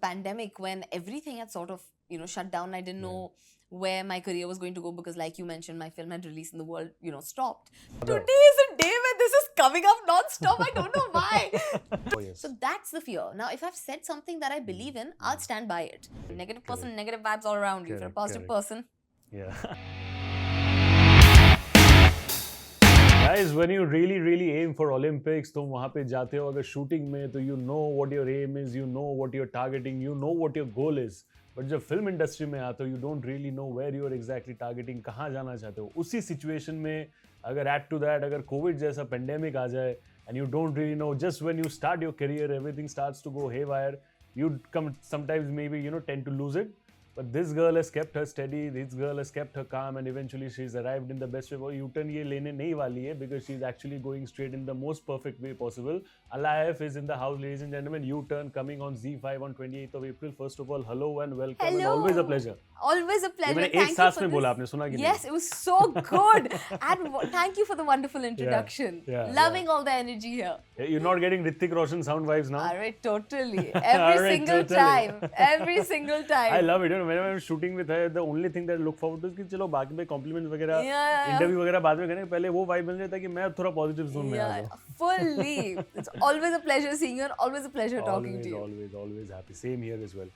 pandemic when everything had sort of, shut down. I didn't know where my career was going to go because, like you mentioned, my film had released and the world, stopped. Today is a day when this is coming up non-stop. I don't know why. So that's the fear. Now, if I've said something that I believe in, I'll stand by it. Negative person, negative vibes all around you. If you're a positive person. Yeah. Guys, when you really aim for Olympics, तो वहाँ पे जाते हो अगर shooting में तो you know what your aim is, you know what you're targeting, you know what your goal is. But जब film industry में आते हो, you don't really know where you're exactly targeting, कहाँ जाना चाहते हो. उसी situation में अगर add to that अगर COVID जैसा pandemic आ जाए and you don't really know, just when you start your career, everything starts to go haywire. You come sometimes maybe tend to lose it. But this girl has kept her steady, this girl has kept her calm, and eventually she's arrived in the best way. वो U-turn ये लेने नहीं वाली है because she's actually going straight in the most perfect way possible. Alaya is in the house, ladies and gentlemen. U-turn coming on Z5 on 28th of April. First of all, hello and welcome. Hello. And always a pleasure. Always a pleasure. मैंने एक सांस में बोला आपने सुना कि नहीं? Yes, it was so good. And thank you for the wonderful introduction. Loving all the energy here. You're not getting Hrithik Roshan sound vibes now? Alright, totally. Every single time. Every single time. I love it. Whenever I'm shooting with her, the only thing that I look forward to is कि चलो बाकी में compliments वगैरह, interview वगैरह बाद में करें. पहले वो vibe मिल जाए ताकि मैं थोड़ा positive zone में आ जाऊँ. Fully. It's always a pleasure seeing you and always a pleasure talking to you. Always happy. Same here as well.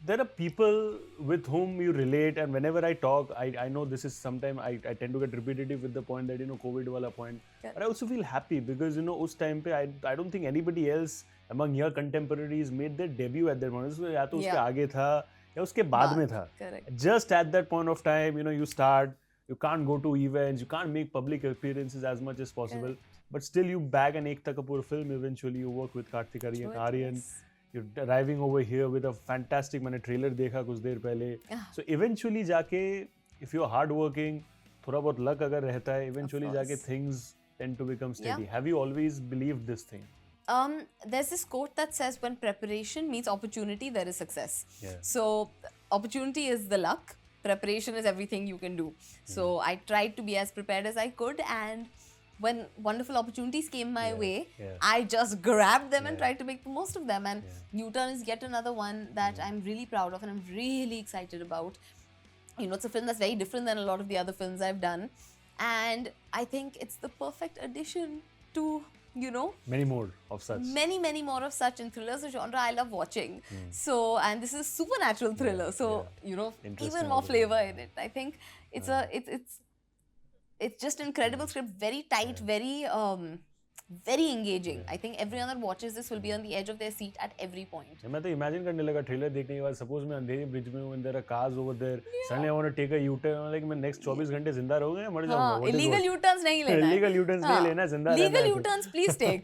There are people with whom you relate, and whenever I talk, I know this is sometimes I tend to get repetitive with the point that COVID wala point. But I also feel happy because उस time पे I don't think anybody else among your contemporaries made their debut at that moment. या तो उसके आगे था या उसके बाद में था. Just at that point of time, you start. You can't go to events. You can't make public appearances as much as possible. But still, you bag an Ekta Kapoor film. Eventually, you work with Karthik Aaryan. You're arriving over here with a fantastic trailer देखा कुछ देर पहले. So eventually जाके, if you're hardworking, थोड़ा बहुत luck अगर रहता है, eventually जाके things tend to become steady. Have you always believed this thing? There's this quote that says, when preparation meets opportunity, there is success. So opportunity is the luck. Preparation is everything you can do. So I tried to be as prepared as I could, and when wonderful opportunities came my way, I just grabbed them and tried to make the most of them. And U-turn is yet another one that I'm really proud of and I'm really excited about. It's a film that's very different than a lot of the other films I've done. And I think it's the perfect addition to, many more of such. Many more of such. And thrillers, a genre I love watching. So, and this is a supernatural thriller. So, even more flavor in it. I think it's just incredible script, very tight, very engaging. I think everyone that watches this will be on the edge of their seat at every point. मैं तो imagine करने लगा trailer देखने के बाद. Suppose मैं अंधेरी bridge में हूँ and there are cars over there. Suddenly I want to take a U-turn. I'm like मैं next 24 घंटे जिंदा रहूँगा या मर जाऊँगा? Illegal U-turns नहीं लेना. Illegal U-turns नहीं लेना, जिंदा रहना. Legal U-turns please take,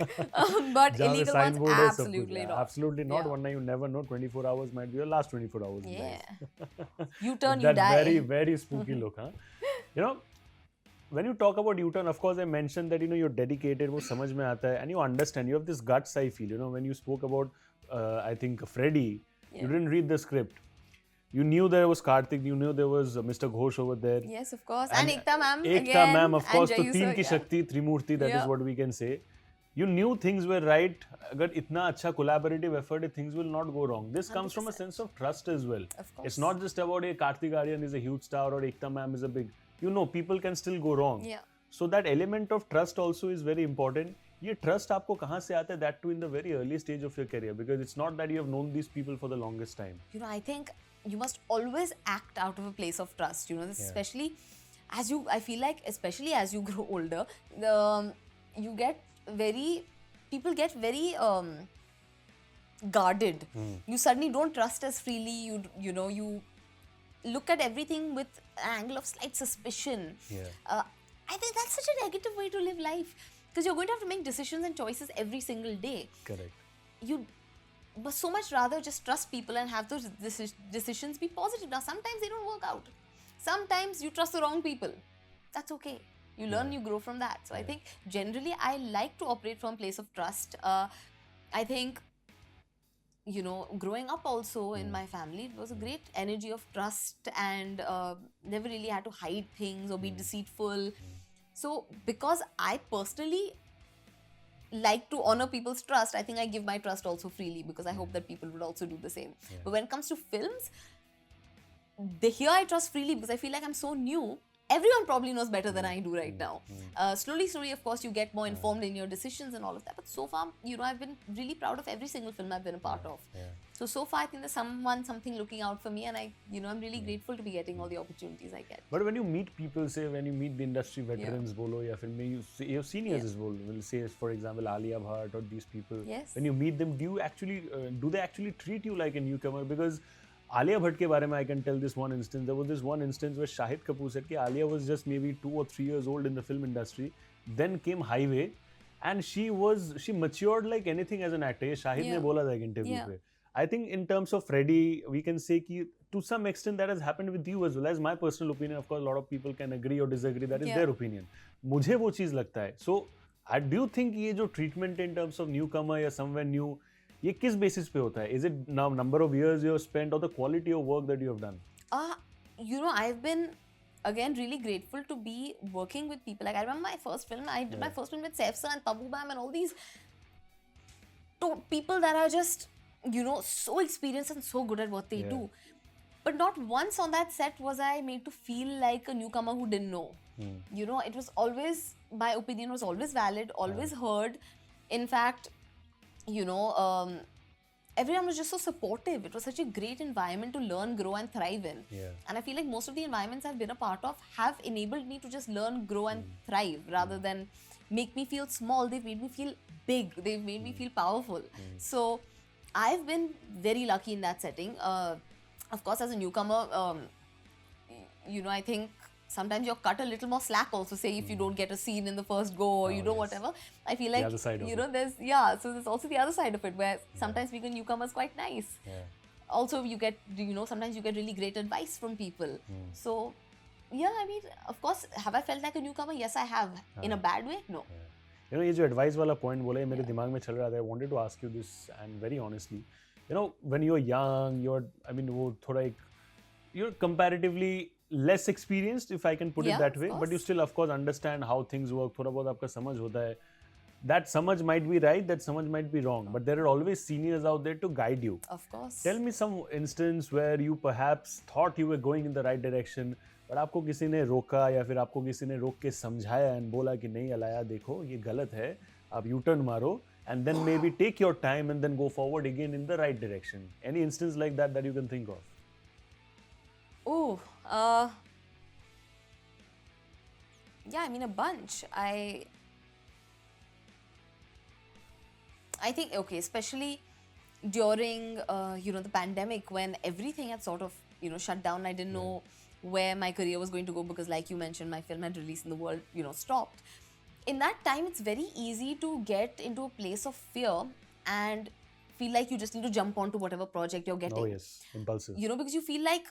but illegal ones absolutely not. Absolutely not. One night you never know. 24 hours might be your last 24 hours. U-turn, you die. That very spooky look, huh? When you talk about U-turn, of course, I mentioned that you're dedicated. वो समझ में आता है, and you understand. You have this guts. I feel. When you spoke about, I think Freddie, you didn't read the script. You knew there was Karthik. You knew there was Mr. Ghosh over there. Yes, of course. And Ekta ma'am. Ekta ma'am, of course. तो तीन की शक्ति, Trimurti. That is what we can say. You knew things were right. अगर इतना अच्छा collaborative effort है, things will not go wrong. This comes 100%. From a sense of trust as well. Of course. It's not just about Karthik Aaryan is a huge star or Ekta ma'am is a big. People can still go wrong. So that element of trust also is very important. ये trust आपको कहाँ से आता है? That too in the very early stage of your career, because it's not that you have known these people for the longest time. I think you must always act out of a place of trust. Especially as I feel like, especially as you grow older, people get very guarded. You suddenly don't trust as freely. You look at everything with an angle of slight suspicion. I think that's such a negative way to live life, because you're going to have to make decisions and choices every single day. Correct. You must so much rather just trust people and have those decisions be positive. Now, sometimes they don't work out. Sometimes you trust the wrong people. That's okay. You learn, you grow from that. So I think generally I like to operate from a place of trust. I think growing up also in my family, it was a great energy of trust, and never really had to hide things or be deceitful. So because I personally like to honor people's trust, I think I give my trust also freely because I hope that people would also do the same. But when it comes to films, here I trust freely because I feel like I'm so new. Everyone probably knows better than I do right now. Slowly, of course, you get more informed in your decisions and all of that. But so far, I've been really proud of every single film I've been a part of. So far, I think there's something looking out for me, and I'm really grateful to be getting all the opportunities I get. But when you meet people, say when you meet the industry veterans, bolo, ya फिर में your seniors as well, will say, for example, Alaya Bhatt or these people. Yes. When you meet them, do they actually treat you like a newcomer? Because Alaya Bhatt के बारे में I can tell this one instance. There was this one instance where Shahid Kapoor said that Alaya was just maybe 2 or 3 years old in the film industry. Then came Highway, and she matured like anything as an actor. ये Shahid ने बोला था एक interview पे. I think in terms of Freddie, we can say कि to some extent that has happened with you as well. As my personal opinion, of course, a lot of people can agree or disagree. That is their opinion. मुझे वो चीज़ लगता है. So, do you think ये जो treatment in terms of newcomer या somewhere new, ये किस basis पे होता है? Is it now number of years you have spent or the quality of work that you have done? I've been again really grateful to be working with people. Like I remember my first film. I did my first film with Saif sir and Tabu Bam and all these people that are just so experienced and so good at what they do. But not once on that set was I made to feel like a newcomer who didn't know. It was always, my opinion was always valid, always heard. In fact, everyone was just so supportive. It was such a great environment to learn, grow and thrive in. And I feel like most of the environments I've been a part of have enabled me to just learn, grow and thrive rather than make me feel small. They've made me feel big. They've made me feel powerful. So I've been very lucky in that setting. Of course, as a newcomer, I think sometimes you're cut a little more slack also, say if you don't get a scene in the first go or whatever. I feel like, there's so there's also the other side of it where sometimes being a newcomer is quite nice. Also, you get, sometimes you get really great advice from people. So, I mean, of course, have I felt like a newcomer? Yes, I have. In a bad way? No. ये जो advice वाला point बोला, मेरे दिमाग में चल रहा था. I wanted to ask you this, and very honestly, when you're young, वो थोड़ा एक, you're comparatively less experienced, if I can put it that way, but you still of course understand how things work. थोड़ा बहुत आपका समझ होता है. That samajh might be right, that samajh might be wrong, but there are always seniors out there to guide you. Of course. Tell me some instance where you perhaps thought you were going in the right direction, but आपको किसी ने रोका या फिर आपको किसी ने रोक के समझाया and बोला कि नहीं अलाया देखो ये गलत है, आप U-turn मारो, and then maybe take your time and then go forward again in the right direction. Any instance like that you can think of? Oh, yeah, I mean a bunch. I think, especially during, the pandemic when everything had sort of, shut down. I didn't know where my career was going to go because like you mentioned, my film had released and the world, stopped. In that time, it's very easy to get into a place of fear and feel like you just need to jump onto whatever project you're getting. Oh yes, impulsive. Because you feel like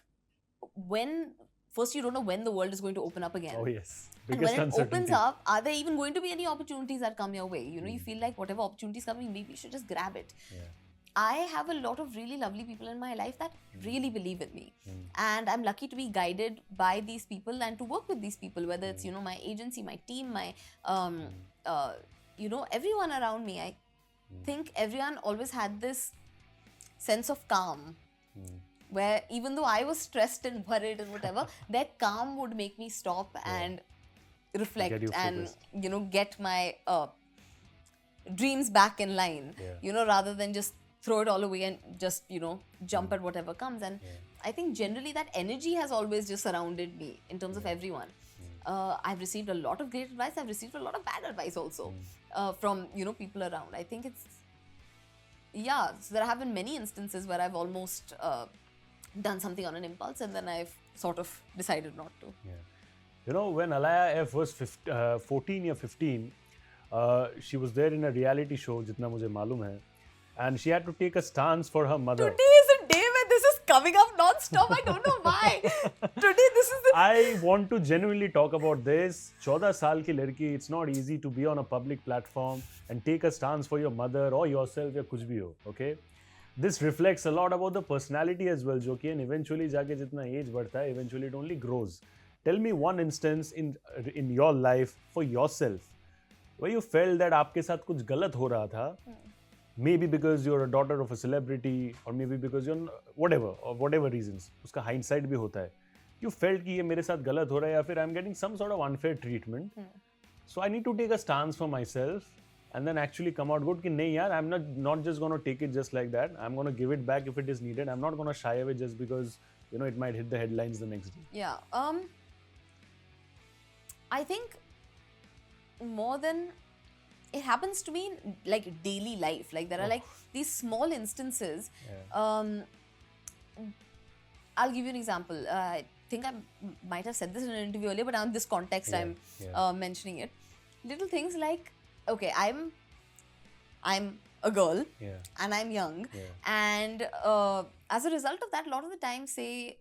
first you don't know when the world is going to open up again. Oh yes. And when it opens up, are there even going to be any opportunities that come your way? You feel like whatever opportunities coming, maybe you should just grab it. I have a lot of really lovely people in my life that really believe in me. And I'm lucky to be guided by these people and to work with these people, whether it's, my agency, my team, my, everyone around me. I think everyone always had this sense of calm. Where even though I was stressed and worried and whatever, that calm would make me stop and reflect and, get my dreams back in line, rather than just throw it all away and just, jump at whatever comes. And I think generally that energy has always just surrounded me in terms of everyone. I've received a lot of great advice. I've received a lot of bad advice also from, people around. I think it's, so there have been many instances where I've almost done something on an impulse and then I've sort of decided not to. When Alaya was 14 or 15, she was there in a reality show, jitna mujhe malum hai, and she had to take a stance for her mother. Today is a day where this is coming up non-stop. I don't know why. Today this is the... I want to genuinely talk about this. 14 saal ki ladki, it's not easy to be on a public platform and take a stance for your mother or yourself ya kuch bhi ho, okay? This reflects a lot about the personality as well, and eventually jaake jitna age badhta hai, eventually it only grows. Tell me one instance in your life for yourself where you felt that आपके साथ कुछ गलत हो रहा था, maybe because you're a daughter of a celebrity or maybe because you're whatever reasons, उसका hindsight भी होता है, you felt कि ये मेरे साथ गलत हो रहा है या फिर I'm getting some sort of unfair treatment, so I need to take a stance for myself and then actually come out good कि नहीं यार, I'm not just going to take it just like that, I'm going to give it back if it is needed, I'm not going to shy away just because it might hit the headlines the next day. Yeah, I think more than it happens to me in like daily life, like there are like these small instances. I'll give you an example. I think I might have said this in an interview earlier, but now in this context I'm mentioning it. Little things like, okay, I'm a girl and I'm young, and as a result of that, a lot of the time, say,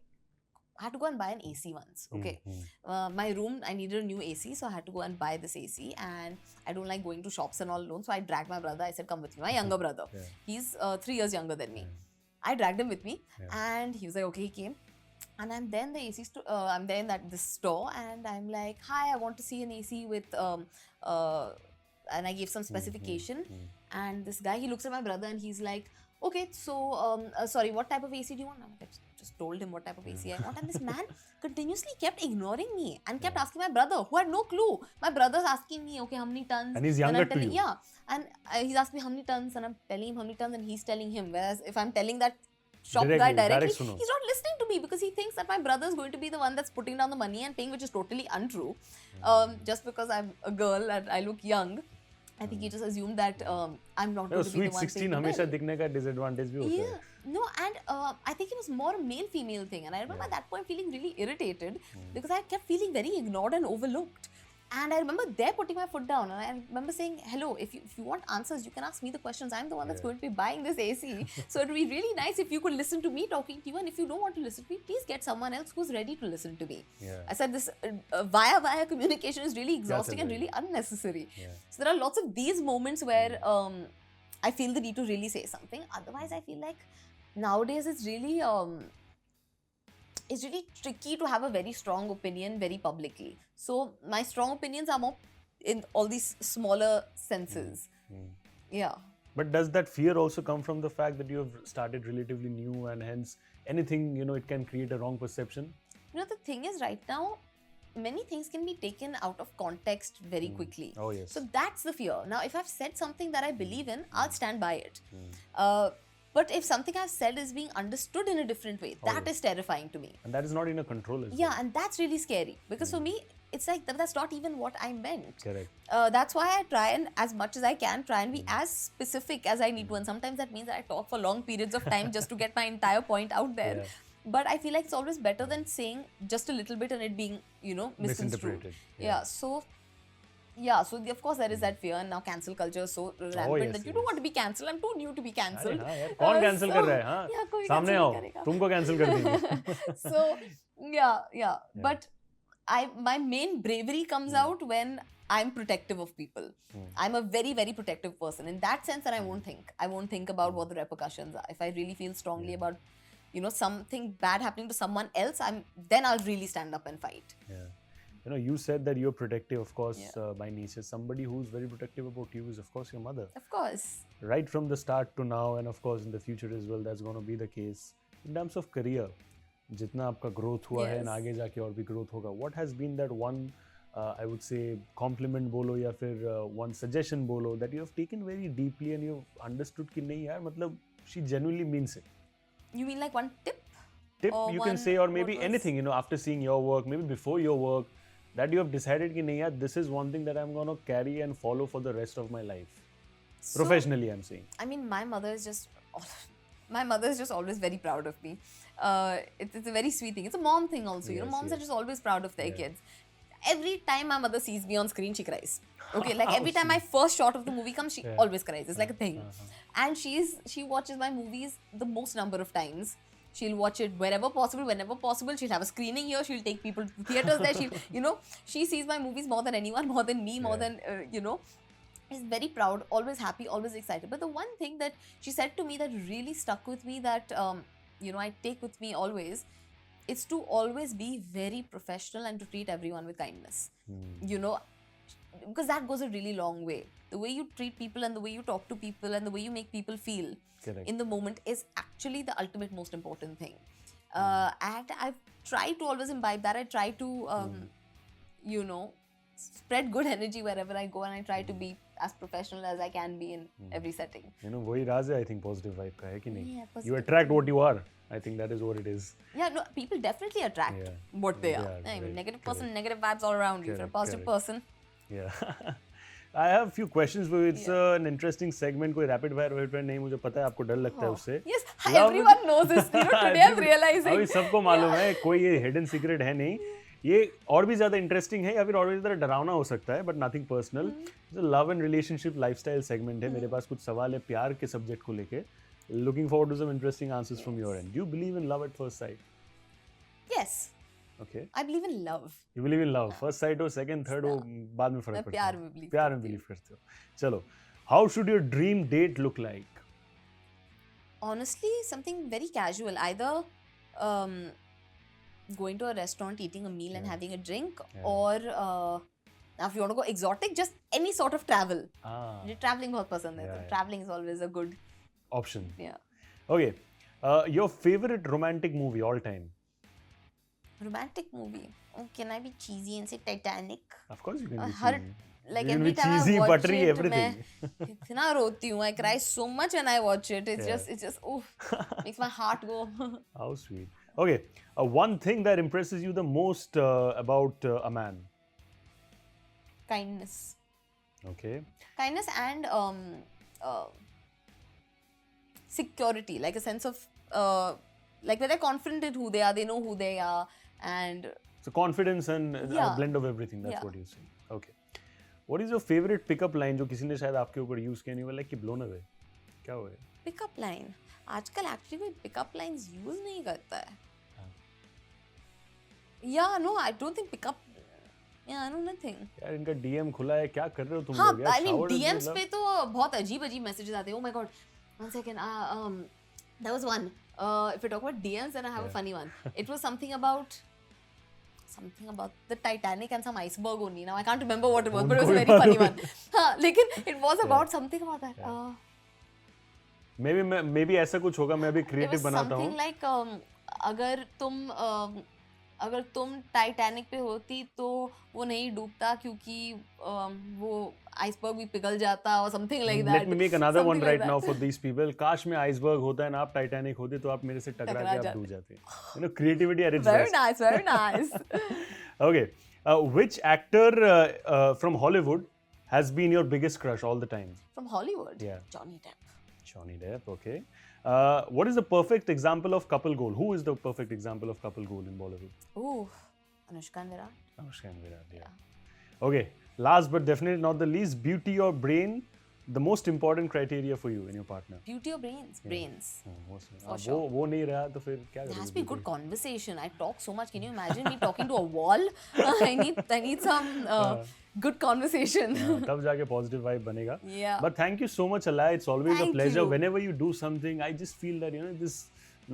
I had to go and buy an AC once. Okay, my room, I needed a new AC, so I had to go and buy this AC, and I don't like going to shops and all alone, so I dragged my brother. I said, come with me, my younger brother. He's 3 years younger than me. I dragged him with me, and he was like, okay, he came. And I'm there in the AC store, I'm there in this store, and I'm like, hi, I want to see an AC with, and I gave some specification. And this guy, he looks at my brother and he's like, okay, so, sorry, what type of AC do you want? I just told him what type of AC I want. And this man continuously kept ignoring me and kept asking my brother, who had no clue. My brother's asking me, okay, how many tons? And he's younger to you. Yeah. And he's asking me how many tons, and I'm telling him how many tons, and he's telling him. Whereas if I'm telling that shop guy directly, he's not listening to me because he thinks that my brother is going to be the one that's putting down the money and paying, which is totally untrue. Just because I'm a girl and I look young, I think he just assumed that I'm not going to be the one. Sweet 16 हमेशा दिखने का disadvantage भी होता है. No, and I think it was more a male-female thing, and I remember at that point feeling really irritated because I kept feeling very ignored and overlooked. And I remember there putting my foot down, and I remember saying, hello, if you want answers, you can ask me the questions. I'm the one that's going to be buying this AC. So it would be really nice if you could listen to me talking to you, and if you don't want to listen to me, please get someone else who's ready to listen to me. I said this via communication is really exhausting and really unnecessary. So there are lots of these moments where I feel the need to really say something. Otherwise, I feel like nowadays it's really tricky to have a very strong opinion very publicly. So my strong opinions are more in all these smaller senses. Yeah. But does that fear also come from the fact that you have started relatively new and hence anything, it can create a wrong perception? The thing is right now, many things can be taken out of context very quickly. Oh, yes. So that's the fear. Now, if I've said something that I believe in, I'll stand by it. But if something I've said is being understood in a different way, that is terrifying to me. And that is not in your control as well. Yeah, and that's really scary. Because for me, it's like, that's not even what I meant. Correct. That's why I try and, as much as I can, try and be as specific as I need to. And sometimes that means that I talk for long periods of time just to get my entire point out there. But I feel like it's always better than saying just a little bit and it being, misconstrued. So of course there is that fear, and now cancel culture is so rampant that you don't want to be cancelled. I'm too new to be cancelled. कौन cancel कर रहा है? हाँ, सामने आओ, तुमको cancel कर देंगे. So but my main bravery comes out when I'm protective of people. I'm a very, very protective person. In that sense, that I won't think about what the repercussions are. If I really feel strongly about something bad happening to someone else, then I'll really stand up and fight. You said that you're protective, of course, by nature. Somebody who's very protective about you is, of course, your mother. Of course. Right from the start to now, and of course, in the future as well, that's going to be the case. In terms of career, जितना आपका growth हुआ है, and आगे जाके और भी growth होगा. What has been that one, I would say, compliment बोलो या फिर one suggestion बोलो that you have taken very deeply and you've understood कि नहीं यार, मतलब she genuinely means it. You mean like one tip? Tip you can say, or maybe anything, after seeing your work, maybe before your work, that you have decided कि नहीं यार, this is one thing that I'm going to carry and follow for the rest of my life. So, professionally, I'm saying. I mean, my mother is just always very proud of me. It's a very sweet thing. It's a mom thing also. Moms are just always proud of their kids. Every time my mother sees me on screen, she cries. Okay, like every time my first shot of the movie comes, she always cries. It's like a thing. And she watches my movies the most number of times. She'll watch it wherever possible, whenever possible. She'll have a screening here. She'll take people to theaters there. She sees my movies more than anyone, more than me, more than, is very proud, always happy, always excited. But the one thing that she said to me that really stuck with me, that, I take with me always, is to always be very professional and to treat everyone with kindness. because that goes a really long way. The way you treat people and the way you talk to people and the way you make people feel in the moment is actually the ultimate most important thing. And I've tried to always imbibe that. I try to, you know, spread good energy wherever I go, and I try to be as professional as I can be in every setting. You know, वही राज है, I think, positive vibe का है कि नहीं? Yeah, You attract what you are. I think that is what it is. Yeah, no, people definitely attract what they are. I mean, negative person, negative vibes all around you. If you're a positive person. Yeah. I have a few questions for you. It's an interesting segment. कोई rapid fire नहीं, मुझे पता है आपको डर लगता है उससे. Yes, everyone knows this. You know, today I'm realizing. अभी सबको मालूम है, कोई ये hidden secret है नहीं. ये और भी ज़्यादा इंटरेस्टिंग है या फिर और भी ज़्यादा डरावना हो सकता है, but nothing personal. Love and relationship lifestyle segment है. मेरे पास कुछ सवाल है प्यार के सब्जेक्ट को लेके. Looking forward to some interesting answers from your end. Do you believe in love at first sight? Yes. Okay. I believe in love. You believe in love. First sight हो, second, third हो, बाद में फर्क पड़ता है. प्यार में believe करते हो. चलो. How should your dream date look like? Honestly, something very casual. Either going to a restaurant, eating a meal and having a drink, or now if you want to go exotic, just any sort of travel. Traveling बहुत पसंद है. Traveling is always a good option. Yeah. Okay. Your favorite romantic movie all time? Romantic movie. Oh, can I be cheesy and say Titanic? Of course you can be cheesy. Like you every can be time cheesy, I watch buttery, it, everything. मैं इतना रोती हूँ. I cry so much when I watch it. It's just makes my heart go. How sweet. Okay. One thing that impresses you the most about a man? Kindness. Okay. Kindness and security, like a sense of like when they're confident in who they are, they know who they are, and so confidence and a blend of everything. That's what you're saying. Okay. What is your favorite pickup line जो किसी ने शायद आपके ऊपर use किया नहीं हो, like कि blown away? क्या हुआ है? Pickup line. आजकल actually कोई pickup lines use नहीं करता है. Yeah, no, I don't think pickup. Yeah, I know nothing. यार इनका DM खुला है, क्या कर रहे हो तुम लोग? हाँ, I mean DMs पे तो बहुत अजीब messages आते हैं. Oh my god. One second. There was one. If we talk about DMs, then I have a funny one. It was something about the Titanic and some iceberg only. Now I can't remember what it was, but it was a very funny one. Like it was about something about that. Maybe ऐसा कुछ होगा. मैं अभी creative बनाता हूँ. Something like अगर तुम Titanic पे होती तो वो नहीं डूबता क्योंकि वो आइसबर्ग भी पिघल जाता और something like that. Let me make another one right now for these people. काश में आइसबर्ग होता है ना, आप टाइटैनिक होते तो आप मेरे से टकरा के आप डूब जाते. You know, creativity at its best. Very nice. Okay. Which actor from Hollywood has been your biggest crush all the time? From Hollywood? Yeah. Johnny Depp. Okay. What is the perfect example of couple goal? Who is the perfect example of couple goal in Bollywood? Oh, Anushka and Virat. Anushka and Virat, yeah. Okay. Last but definitely not the least, beauty or brain, the most important criteria for you in your partner? Beauty or brains? Yeah. Brains. For sure. वो नहीं रहा तो फिर क्या करोगे? There has to be good conversation. I talk so much. Can you imagine me talking to a wall? I need some good conversation. तब जाके positive vibe बनेगा. Yeah. But thank you so much, Alaya. It's always a pleasure. Whenever you do something, I just feel that, you know, this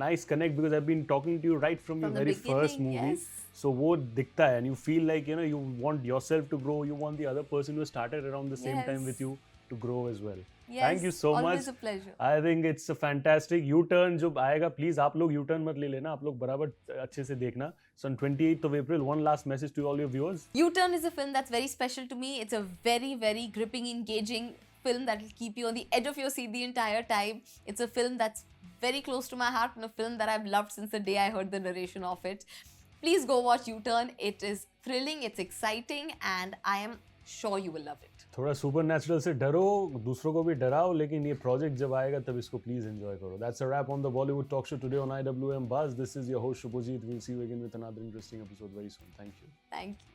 nice connect because I've been talking to you right from your very first movie. Yes. So वो दिखता है and you feel like, you know, you want yourself to grow. You want the other person who started around the same time with you to grow as well. Yes, thank you so much. Always a pleasure. I think it's a fantastic U-turn जो आएगा. Please आप लोग U-turn मत ले लेना. आप लोग बराबर अच्छे से देखना. So on 28th of April, one last message to all your viewers. U-turn is a film that's very special to me. It's a very, very gripping, engaging film that will keep you on the edge of your seat the entire time. It's a film that's very close to my heart and a film that I've loved since the day I heard the narration of it. Please go watch U-turn. It is thrilling, it's exciting, and I am sure you will love it. थोड़ा supernatural से डरो, दूसरों को भी डराओ, लेकिन ये project जब आएगा तब इसको please enjoy करो. That's a wrap on the Bollywood Talk Show today on IWMBuzz. This is your host Shubhajit. We'll see you again with another interesting episode very soon. Thank you. Thank you.